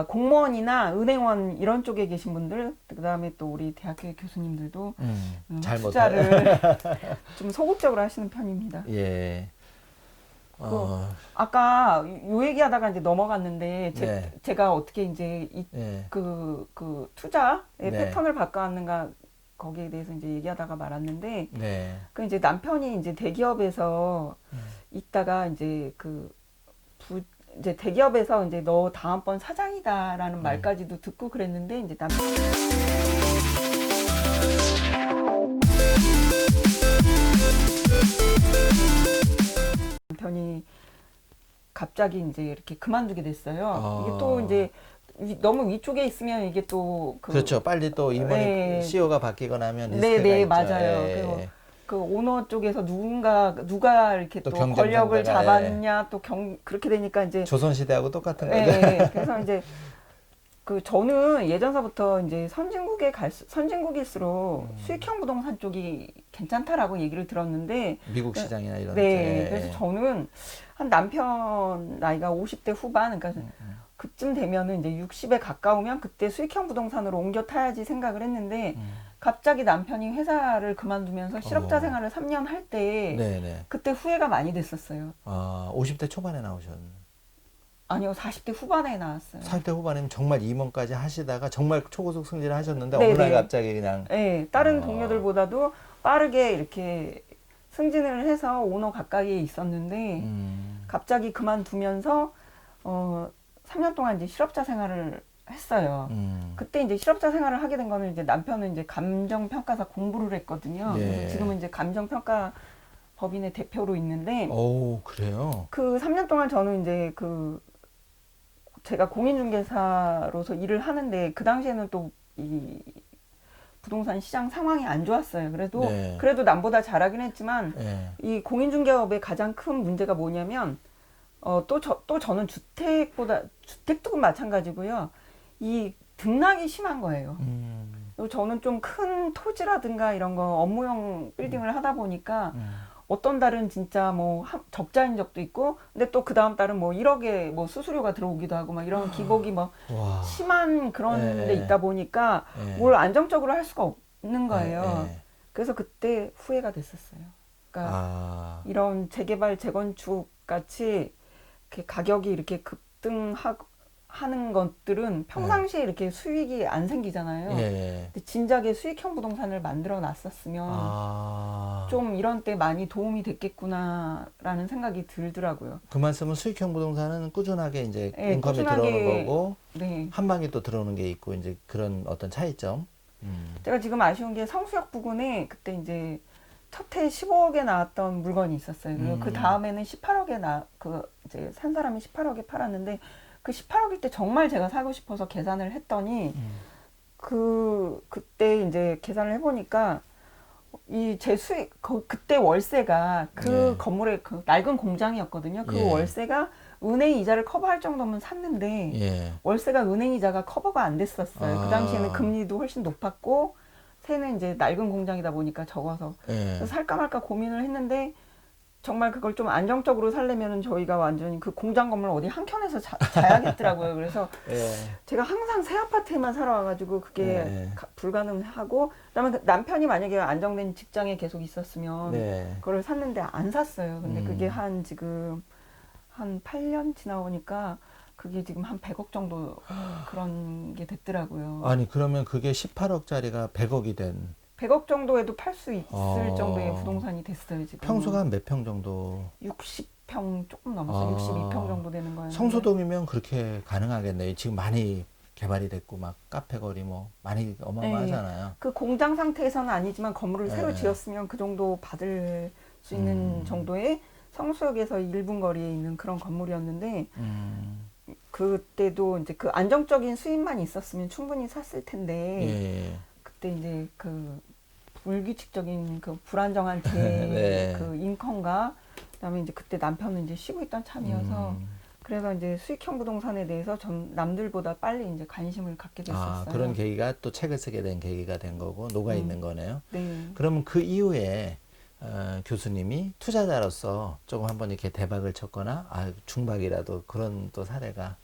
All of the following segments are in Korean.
공무원이나 은행원 이런 쪽에 계신 분들, 그다음에 또 우리 대학교 교수님들도 잘 투자를 좀 소극적으로 하시는 편입니다. 예. 아까 요 얘기하다가 이제 넘어갔는데 네. 제가 어떻게 이제 예. 그 투자의 네. 패턴을 바꿔왔는가 거기에 대해서 이제 얘기하다가 말았는데 네. 그 이제 남편이 이제 대기업에서 있다가 이제 이제 대기업에서 이제 너 다음번 사장이다라는 말까지도 듣고 그랬는데 이제 남편이 갑자기 이제 이렇게 그만두게 됐어요. 이게 또 이제 너무 위쪽에 있으면 이게 또 그렇죠. 빨리 또 이번에 네. CEO가 바뀌고 나면 네, 리스크가 네, 있죠. 맞아요. 예. 그리고 그 오너 쪽에서 누가 이렇게 또 또 경쟁 권력을 상대가, 잡았냐, 또 그렇게 되니까 이제 조선시대하고 똑같은 거죠. 예, 그래서 이제 저는 예전서부터 이제 선진국일수록 수익형 부동산 쪽이 괜찮다라고 얘기를 들었는데 미국 시장이나 이런 네, 데. 그래서 저는 한 남편 나이가 50대 후반, 그러니까 그쯤 되면은 이제 60에 가까우면 그때 수익형 부동산으로 옮겨 타야지 생각을 했는데 갑자기 남편이 회사를 그만두면서 실업자 생활을 3년 할 때 네네. 그때 후회가 많이 됐었어요. 50대 초반에 나오셨네. 아니요, 40대 후반에 나왔어요. 40대 후반이면 정말 임원까지 하시다가 정말 초고속 승진을 하셨는데 네네. 어느 날 갑자기 그냥 네, 다른 동료들보다도 빠르게 이렇게 승진을 해서 오너 가까이에 있었는데 갑자기 그만두면서 3년 동안 이제 실업자 생활을 했어요. 그때 이제 실업자 생활을 하게 된 거는 이제 남편은 이제 감정평가사 공부를 했거든요. 예. 그래서 지금은 이제 감정평가 법인의 대표로 있는데 오, 그래요? 그 3년 동안 저는 이제 제가 공인중개사로서 일을 하는데 그 당시에는 또 이 부동산 시장 상황이 안 좋았어요. 네. 그래도 남보다 잘하긴 했지만 예. 이 공인중개업의 가장 큰 문제가 뭐냐면 또 저는 주택도 마찬가지고요. 이 등락이 심한 거예요. 그리고 저는 좀 큰 토지라든가 이런 거 업무용 빌딩을 하다 보니까 어떤 달은 진짜 뭐 적자인 적도 있고, 근데 또 그 다음 달은 뭐 1억에 뭐 수수료가 들어오기도 하고 막 이런 기복이 뭐 와. 심한 그런 예. 데 있다 보니까 예. 뭘 안정적으로 할 수가 없는 거예요. 예. 그래서 그때 후회가 됐었어요. 그러니까 이런 재개발, 재건축 같이 이렇게 가격이 이렇게 급등하는 것들은 평상시에 이렇게 수익이 안 생기잖아요. 예. 근데 진작에 수익형 부동산을 만들어 놨었으면 좀 이런 때 많이 도움이 됐겠구나라는 생각이 들더라고요. 그 말씀은 수익형 부동산은 꾸준하게 이제 네, 인컴이 꾸준하게, 들어오는 거고 네. 한 방에 또 들어오는 게 있고 이제 그런 어떤 차이점. 제가 지금 아쉬운 게 성수역 부근에 그때 이제 첫 해 15억에 나왔던 물건이 있었어요. 그리고 그 다음에는 18억에 이제 산 사람이 18억에 팔았는데 그 18억일 때 정말 제가 사고 싶어서 계산을 했더니 그때 이제 계산을 해보니까 제 수익 그때 월세가 네. 건물의 그 낡은 공장이었거든요. 그 예. 월세가 은행 이자를 커버할 정도면 샀는데 예. 월세가 은행 이자가 커버가 안 됐었어요. 그 당시에는 금리도 훨씬 높았고 새는 이제 낡은 공장이다 보니까 적어서 그래서 살까 말까 고민을 했는데 정말 그걸 좀 안정적으로 살려면은 저희가 완전히 그 공장 건물 어디 한 켠에서 자야겠더라고요. 그래서 제가 항상 새 아파트에만 살아와가지고 그게 불가능하고, 그다음에 남편이 만약에 안정된 직장에 계속 있었으면 그걸 샀는데 안 샀어요. 근데 그게 지금 한 8년 지나오니까 그게 지금 한 100억 정도 그런 게 됐더라고요. 아니 그러면 그게 18억짜리가 100억이 된 100억 정도에도 팔 수 있을 정도의 부동산이 됐어요, 지금. 평수가 한 몇 평 정도? 60평 조금 넘었어요. 62평 정도 되는 거예요. 성수동이면 그렇게 가능하겠네요. 지금 많이 개발이 됐고 막 카페 거리 뭐 많이 어마어마하잖아요. 그 공장 상태에서는 아니지만 건물을 새로 지었으면 그 정도 받을 수 있는 정도의 성수역에서 1분 거리에 있는 그런 건물이었는데 그때도 이제 그 안정적인 수입만 있었으면 충분히 샀을 텐데 그때 이제 그 불규칙적인 그 불안정한 제 그 인컴과 그다음에 이제 그때 남편은 이제 쉬고 있던 참이어서 그래서 이제 수익형 부동산에 대해서 전 남들보다 빨리 이제 관심을 갖게 됐었어요. 그런 계기가 또 책을 쓰게 된 계기가 된 거고 녹아 있는 거네요. 네. 그러면 그 이후에 교수님이 투자자로서 조금 한번 이렇게 대박을 쳤거나 중박이라도 그런 또 사례가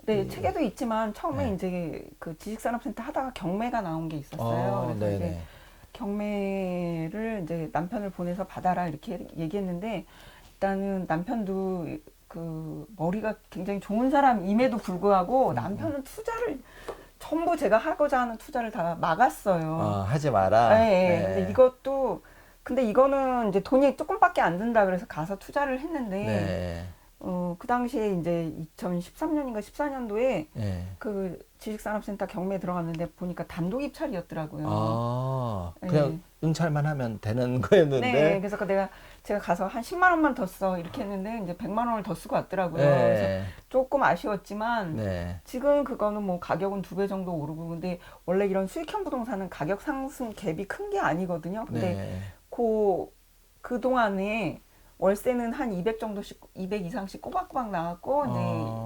네, 이- 책에도 있지만 처음에 네. 이제 그 지식산업센터 하다가 경매가 나온 게 있었어요. 그래서 이제 네네. 경매를 이제 남편을 보내서 받아라 이렇게 얘기했는데 일단은 남편도 그 머리가 굉장히 좋은 사람임에도 불구하고 남편은 투자를 전부 제가 하고자 하는 투자를 다 막았어요. 하지 예, 마라. 예. 네. 근데 이거는 이제 돈이 조금 밖에 안 든다 그래서 가서 투자를 했는데, 네. 그 당시에 이제 2013년인가 14년도에 네. 그 지식산업센터 경매에 들어갔는데 보니까 단독 입찰이었더라고요. 그냥 예. 응찰만 하면 되는 네, 거였는데. 그래서 제가 가서 한 10만 원만 더 써. 이렇게 했는데 이제 100만 원을 더 쓰고 왔더라고요. 그래서 네. 조금 아쉬웠지만 네. 지금 그거는 뭐 가격은 2배 정도 오르고 근데 원래 이런 수익형 부동산은 가격 상승 갭이 큰 게 아니거든요. 근데 네. 그동안에 월세는 한 200 정도씩, 200 이상씩 꼬박꼬박 나왔고,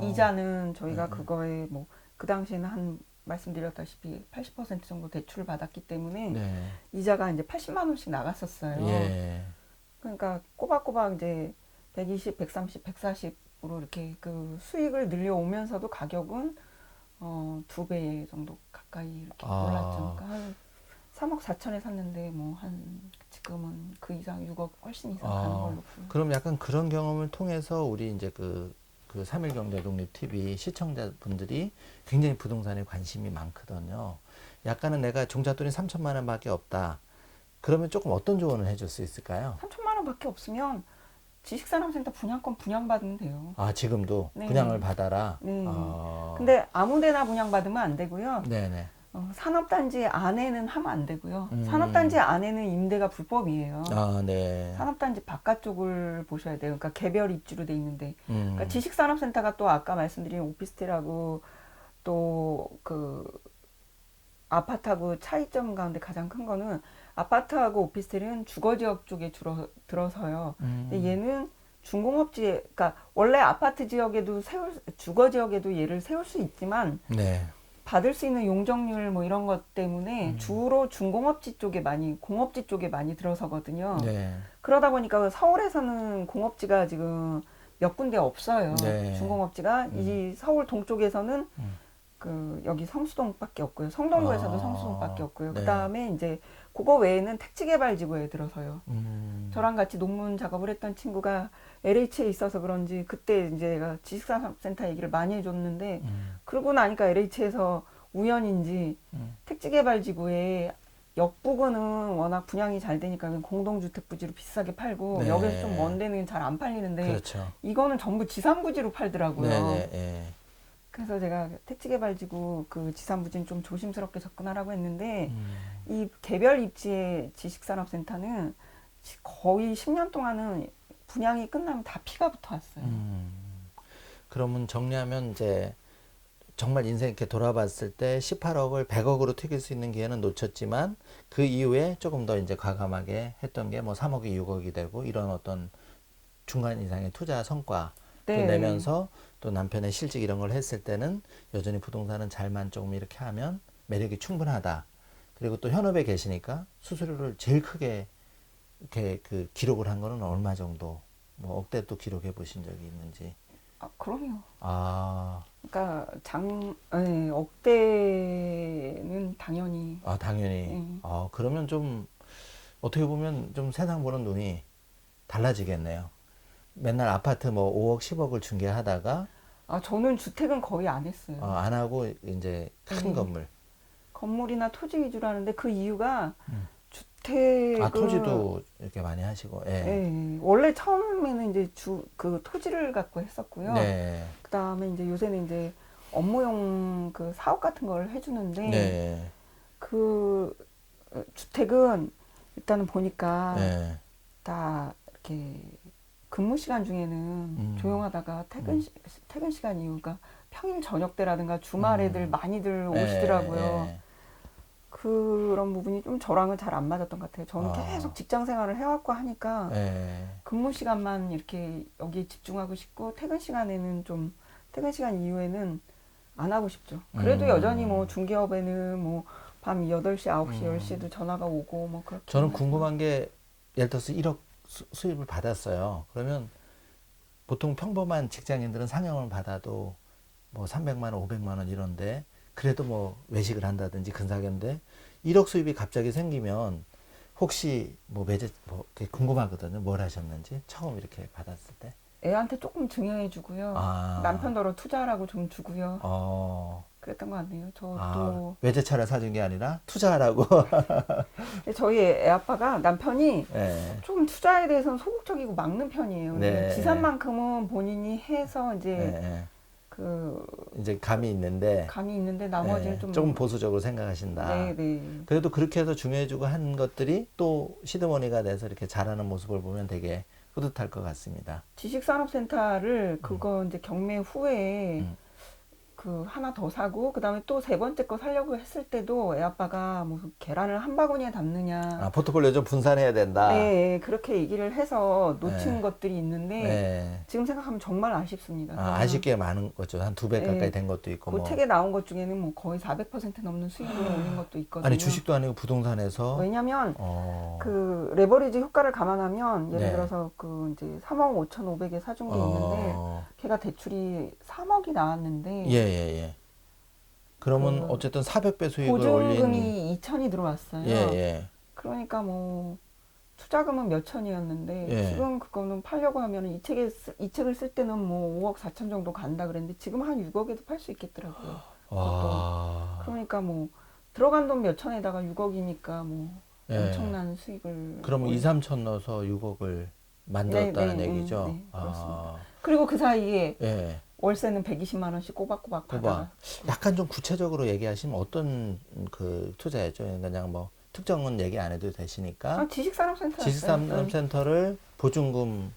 이제 이자는 저희가 그거에 뭐, 그 당시에는 말씀드렸다시피 80% 정도 대출을 받았기 때문에 네. 이자가 이제 80만 원씩 나갔었어요. 예. 그러니까 꼬박꼬박 이제 120, 130, 140으로 이렇게 그 수익을 늘려오면서도 가격은 2배 정도 가까이 이렇게 올랐죠. 그러니까 한 3억 4천에 샀는데 뭐 지금은 그 이상 6억 훨씬 이상 가는 걸로 보여요. 그럼 약간 그런 경험을 통해서 우리 이제 그 3.1경제 독립 TV 시청자분들이 굉장히 부동산에 관심이 많거든요. 약간은 내가 종잣돈이 3천만 원밖에 없다. 그러면 조금 어떤 조언을 해줄 수 있을까요? 3천만 원밖에 없으면 지식산업센터 분양권 분양받으면 돼요. 지금도 네. 분양을 받아라. 네. 근데 아무데나 분양받으면 안 되고요. 네네. 산업단지 안에는 하면 안 되고요. 산업단지 안에는 임대가 불법이에요. 네. 산업단지 바깥쪽을 보셔야 돼요. 그러니까 개별 입주로 돼 있는데. 그러니까 음. 지식산업센터가 또 아까 말씀드린 오피스텔하고 또 그 아파트하고 차이점 가운데 가장 큰 거는 아파트하고 오피스텔은 주거지역 쪽에 주로 들어서요. 근데 얘는 준공업지에, 그러니까 원래 아파트 지역에도 주거지역에도 얘를 세울 수 있지만 네. 받을 수 있는 용적률 뭐 이런 것 때문에 주로 준공업지 쪽에 공업지 쪽에 많이 들어서거든요. 네. 그러다 보니까 서울에서는 공업지가 지금 몇 군데 없어요. 네. 준공업지가. 이 서울 동쪽에서는 여기 성수동밖에 없고요. 성동구에서도 성수동밖에 없고요. 네. 그 다음에 이제 그거 외에는 택지개발지구에 들어서요. 저랑 같이 논문 작업을 했던 친구가 LH에 있어서 그런지 그때 이제 제가 지식산업센터 얘기를 많이 해줬는데 그러고 나니까 LH에서 우연인지 택지개발지구에 역 부근은 워낙 분양이 잘 되니까 공동주택 부지로 비싸게 팔고 네. 여기서 좀 먼 데는 잘 안 팔리는데 그렇죠. 이거는 전부 지상부지로 팔더라고요. 네네. 네. 그래서 제가 택지개발지구 그 지산부지는 좀 조심스럽게 접근하라고 했는데 이 개별 입지의 지식산업센터는 거의 10년 동안은 분양이 끝나면 다 피가 붙어 왔어요. 그러면 정리하면 이제 정말 인생 이렇게 돌아봤을 때 18억을 100억으로 튀길 수 있는 기회는 놓쳤지만 그 이후에 조금 더 이제 과감하게 했던 게 뭐 3억이 6억이 되고 이런 어떤 중간 이상의 투자 성과 네. 내면서 또 남편의 실직 이런 걸 했을 때는 여전히 부동산은 잘만 조금 이렇게 하면 매력이 충분하다. 그리고 또 현업에 계시니까 수수료를 제일 크게 이렇게 그 기록을 한 거는 얼마 정도? 뭐 억대 또 기록해 보신 적이 있는지? 그럼요. 아, 그러니까 억대는 당연히. 당연히. 그러면 좀 어떻게 보면 좀 세상 보는 눈이 달라지겠네요. 맨날 아파트 뭐 5억, 10억을 중개하다가 저는 주택은 거의 안 했어요. 안 하고 이제 큰 건물. 건물이나 토지 위주로 하는데 그 이유가 주택을 토지도 이렇게 많이 하시고. 예. 예, 원래 처음에는 이제 그 토지를 갖고 했었고요. 네. 그 다음에 이제 요새는 이제 업무용 그 사업 같은 걸 해주는데 네. 그 주택은 일단은 보니까 네. 다 이렇게 근무 시간 중에는 조용하다가 퇴근 시간 이후가 평일 저녁 때라든가 주말에들 많이들 오시더라고요. 네. 그런 부분이 좀 저랑은 잘 안 맞았던 것 같아요. 저는 계속 직장 생활을 해왔고 하니까 네. 근무 시간만 이렇게 여기에 집중하고 싶고 퇴근 시간 이후에는 안 하고 싶죠. 그래도 여전히 뭐 중개업에는 뭐 밤 8시, 9시, 10시에도 전화가 오고 뭐 그렇게. 저는 궁금한 게 예를 들어서 1억 수입을 받았어요. 그러면 보통 평범한 직장인들은 상여금을 받아도 뭐 300만 원, 500만 원 이런데 그래도 뭐 외식을 한다든지 근사견인데 1억 수입이 갑자기 생기면 혹시 뭐 매제 뭐 그게 궁금하거든요. 뭘 하셨는지 처음 이렇게 받았을 때. 애한테 조금 증여해주고요. 아. 남편더러 투자하라고 좀 주고요. 어. 그랬던 것 같네요. 아, 저도 외제차를 사준 게 아니라 투자하라고. 저희 애 아빠가 남편이 네. 조금 투자에 대해서는 소극적이고 막는 편이에요. 네. 지산만큼은 본인이 해서 이제 네. 그 이제 감이 있는데 감이 있는데 나머지는 네, 좀 조금 보수적으로 생각하신다. 네, 네. 그래도 그렇게 해서 중요해주고 한 것들이 또 시드머니가 돼서 이렇게 잘하는 모습을 보면 되게 뿌듯할 것 같습니다. 지식산업센터를 그거 이제 경매 후에 그 하나 더 사고 그다음에 또 세 번째 거 사려고 했을 때도 애 아빠가 무슨 계란을 한 바구니에 담느냐. 아, 포트폴리오 좀 분산해야 된다. 네, 그렇게 얘기를 해서 놓친 네. 것들이 있는데 네. 지금 생각하면 정말 아쉽습니다. 아, 아쉽게 많은 거죠. 한 2배 가까이 네. 된 것도 있고 그 뭐. 책에 나온 것 중에는 뭐 거의 400% 넘는 수익을 올린 것도 있거든요. 아니 주식도 아니고 부동산에서. 왜냐면 어. 그 레버리지 효과를 감안하면 예를 네. 들어서 그 이제 3억 5,500에 사준 게 있는데 걔가 대출이 3억이 나왔는데 예. 그러면 그 어쨌든 400배 수익을 올린. 보증금이 2천이 들어왔어요. 예. 그러니까 뭐 투자금은 몇 천이었는데 예. 지금 그거는 팔려고 하면 이 책을 쓸 때는 뭐 5억 4천 정도 간다 그랬는데 지금 한 6억에도 팔 수 있겠더라고요. 와. 그러니까 뭐 들어간 돈 몇 천에다가 6억이니까 뭐 예. 엄청난 수익을. 그러면 2, 3천 넣어서 6억을 만들었다는 네, 얘기죠. 네, 그렇습니다. 아. 그리고 그 사이에 예. 월세는 120만 원씩 꼬박꼬박 봐봐. 받아. 약간 좀 구체적으로 얘기하시면 어떤 그 투자였죠? 그냥 뭐 특정은 얘기 안 해도 되시니까. 지식산업센터. 지식산업센터를 보증금